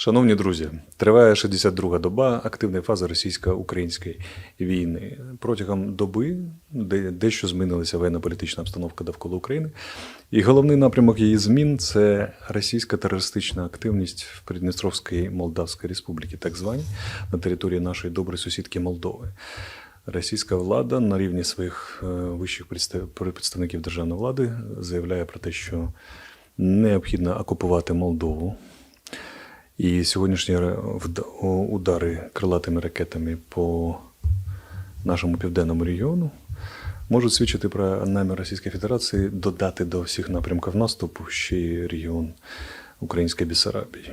Шановні друзі, триває 62-га доба активної фази російсько-української війни. Протягом доби дещо змінилася воєнно-політична обстановка довкола України. І головний напрямок її змін – це російська терористична активність в Придністровській Молдавській Республіці, так званій, на території нашої доброї сусідки Молдови. Російська влада на рівні своїх вищих представників державної влади заявляє про те, що необхідно окупувати Молдову. І сьогоднішні удари крилатими ракетами по нашому південному регіону можуть свідчити про намір Російської Федерації додати до всіх напрямків наступу ще й регіон Української Бессарабії.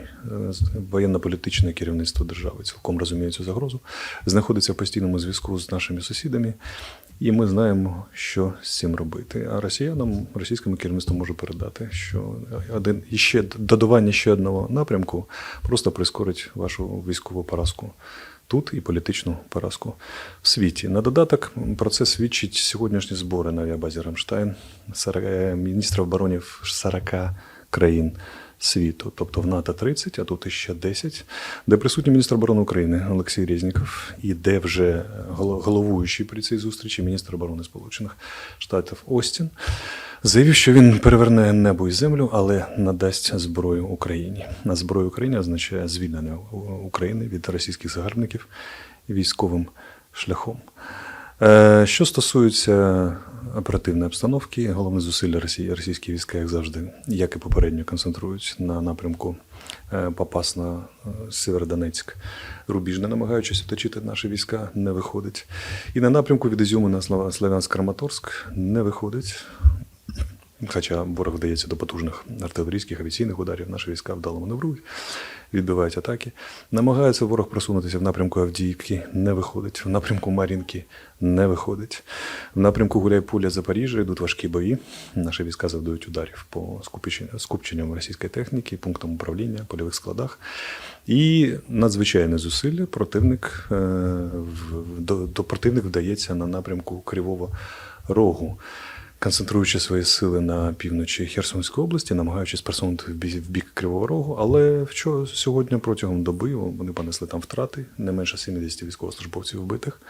Воєнно-політичне керівництво держави цілком розуміє цю загрозу, знаходиться в постійному зв'язку з нашими сусідами, і ми знаємо, що з цим робити. А росіянам, російському керівництву можу передати, що додавання ще одного напрямку просто прискорить вашу військову поразку тут і політичну поразку в світі. На додаток про це свідчить сьогоднішні збори на авіабазі «Рамштайн» міністрів оборони 40 країн світу, тобто в НАТО 30, а тут іще 10, де присутній міністр оборони України Олексій Резніков і де вже головуючий при цій зустрічі міністр оборони Сполучених Штатів Остін заявив, що він переверне небо і землю, але надасть зброю Україні. А зброя Україні означає звільнення України від російських загарбників військовим шляхом. Що стосується оперативної обстановки, головне зусилля російські війська, як завжди, як і попередньо, концентрують на напрямку Попасна, Сєвєродонецьк, Рубіжне, намагаючись оточити наші війська, не виходить. І на напрямку від Ізюму на Слов'янськ-Краматорськ не виходить. Хоча ворог вдається до потужних артилерійських, авіаційних ударів, наші війська вдало маневрують, відбивають атаки. Намагається ворог просунутися в напрямку Авдіївки, не виходить. В напрямку Мар'їнки не виходить. В напрямку Гуляйполя, Запоріжжя йдуть важкі бої. Наші війська завдають ударів по скупченням російської техніки, пунктам управління, польових складах. І надзвичайне зусилля до противник вдається на напрямку Кривого Рогу, концентруючи свої сили на півночі Херсонської області, намагаючись просунути в бік Кривого Рогу, але сьогодні протягом доби вони понесли там втрати, не менше 70 військовослужбовців вбитих,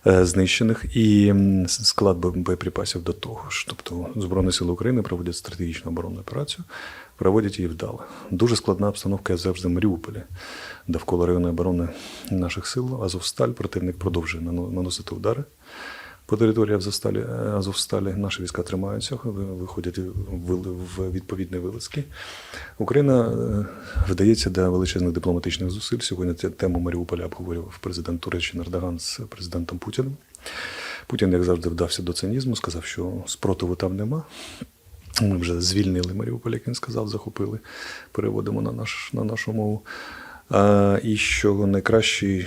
знищених, і склад боєприпасів до того ж. Тобто Збройні сили України проводять стратегічну оборонну операцію, проводять її вдало. Дуже складна обстановка, як завжди, в Маріуполі. Довкола районної оборони наших сил Азовсталь противник продовжує наносити удари. По території Азовсталі наші війська тримаються, виходять в відповідні вилазки. Україна вдається до величезних дипломатичних зусиль. Сьогодні тему Маріуполя обговорював президент Туреччини Ердоган з президентом Путіним. Путін, як завжди, вдався до цинізму, сказав, що спротиву там нема. Ми вже звільнили Маріуполь, як він сказав, захопили, переводимо на нашу мову. І що найкращий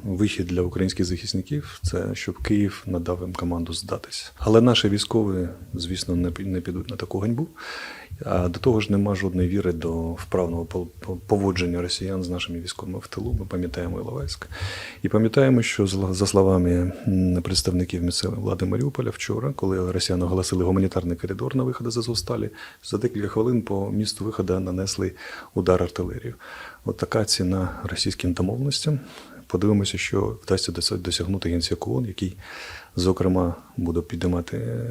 вихід для українських захисників – це щоб Київ надав їм команду здатися. Але наші військові, звісно, не підуть на таку ганьбу. А до того ж нема жодної віри до вправного поводження росіян з нашими військовими в тилу. Ми пам'ятаємо Іловайськ. І пам'ятаємо, що, за словами представників місцевої влади Маріуполя, вчора, коли росіяни оголосили гуманітарний коридор на виходи з Азовсталі, за декілька хвилин по місту виходу нанесли удар артилерію. От така ціна російським домовленостям. Подивимося, що вдасться досягнути Генсек ООН, який, зокрема, буде підіймати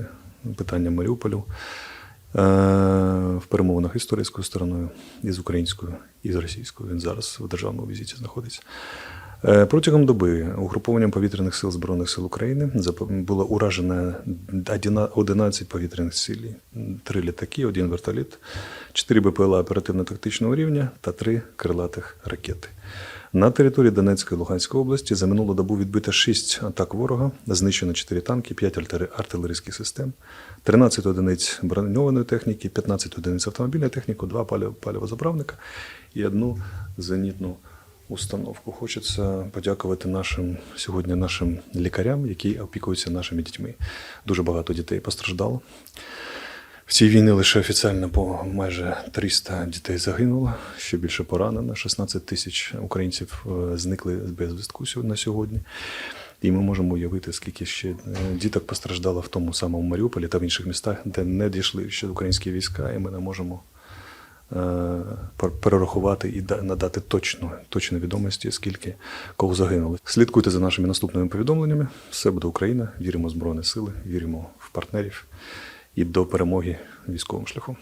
питання Маріуполю в перемовинах із турецькою стороною, і з українською, і з російською. Він зараз в державному візиті знаходиться. Протягом доби угрупованням повітряних сил Збройних сил України було уражено 11 повітряних цілей, 3 літаки, 1 вертоліт, 4 БПЛА оперативно-тактичного рівня та 3 крилатих ракети. На території Донецької і Луганської області за минулу добу відбито 6 атак ворога, знищено 4 танки, 5 артилерійських систем, 13 одиниць броньованої техніки, 15 одиниць автомобільної техніки, 2 паливозаправника і 1 зенітну установку. Хочеться подякувати сьогодні нашим лікарям, які опікуються нашими дітьми. Дуже багато дітей постраждало. В цій війні лише офіційно по майже 300 дітей загинуло, ще більше поранено, 16 тисяч українців зникли без зв'язку на сьогодні. І ми можемо уявити, скільки ще діток постраждало в тому самому Маріуполі та в інших містах, де не дійшли ще українські війська, і ми не можемо перерахувати і надати точно відомості, скільки кого загинули. Слідкуйте за нашими наступними повідомленнями. Все буде Україна. Віримо в Збройні Сили, віримо в партнерів і до перемоги військовим шляхом.